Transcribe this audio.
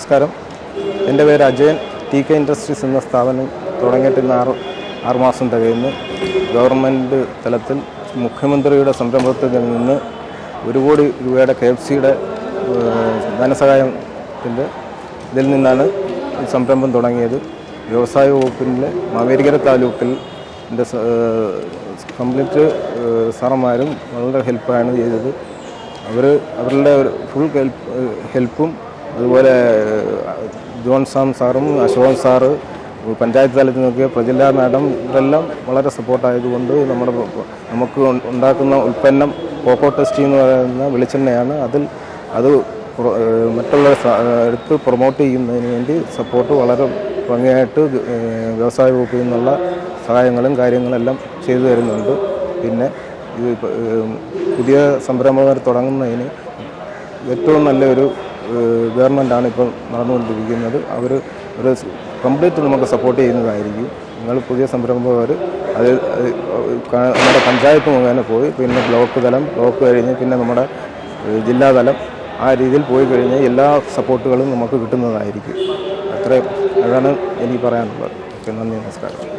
നമസ്കാരം. എൻ്റെ പേര് അജയൻ. TK ഇൻഡസ്ട്രീസ് എന്ന സ്ഥാപനം തുടങ്ങിയിട്ട് ഇന്ന് 6 മാസം തികയുന്നു. ഗവൺമെൻറ് തലത്തിൽ മുഖ്യമന്ത്രിയുടെ സംരംഭത്തിൽ നിന്ന് 1 കോടി രൂപയുടെ KFCയുടെ ധനസഹായത്തിൻ്റെ ഇതിൽ നിന്നാണ് സംരംഭം തുടങ്ങിയത്. വ്യവസായ വകുപ്പിൻ്റെ മാവേലിക്കര താലൂക്കിൽ കംപ്ലീറ്റ് സാറന്മാരും വളരെ ഹെൽപ്പാണ് ചെയ്തത്. അവരുടെ ഫുൾ ഹെൽപ്പും അതുപോലെ ജോൺ സാം സാറും അശോകൻ സാറ് പഞ്ചായത്ത് തലത്തിൽ നോക്കിയ പ്രജില മാഡം ഇവരെല്ലാം വളരെ സപ്പോർട്ടായതുകൊണ്ട് നമുക്ക് ഉണ്ടാക്കുന്ന ഉൽപ്പന്നം കോക്കോ ടെസ്റ്റ് എന്ന് പറയുന്ന വെളിച്ചെണ്ണയാണ്. അത് മറ്റുള്ള എടുത്ത് പ്രൊമോട്ട് ചെയ്യുന്നതിന് വേണ്ടി സപ്പോർട്ട് വളരെ ഭംഗിയായിട്ട് വ്യവസായ വകുപ്പിൽ നിന്നുള്ള സഹായങ്ങളും കാര്യങ്ങളെല്ലാം ചെയ്തു തരുന്നുണ്ട്. പിന്നെ ഇത് പുതിയ സംരംഭങ്ങൾ തുടങ്ങുന്നതിന് ഏറ്റവും നല്ലൊരു ഗവൺമെൻറ്റാണ് ഇപ്പോൾ നടന്നുകൊണ്ടിരിക്കുന്നത്. അവർ ഒരു കംപ്ലീറ്റ് നമുക്ക് സപ്പോർട്ട് ചെയ്യുന്നതായിരിക്കും. നിങ്ങൾ പുതിയ സംരംഭകർ നമ്മുടെ പഞ്ചായത്ത് മുഖേന പോയി, പിന്നെ ബ്ലോക്ക് കഴിഞ്ഞ് പിന്നെ നമ്മുടെ ജില്ലാതലം, ആ രീതിയിൽ പോയി കഴിഞ്ഞാൽ എല്ലാ സപ്പോർട്ടുകളും നമുക്ക് കിട്ടുന്നതായിരിക്കും. അതാണ് എനിക്ക് പറയാനുള്ളത്. ഓക്കെ, നന്ദി, നമസ്കാരം.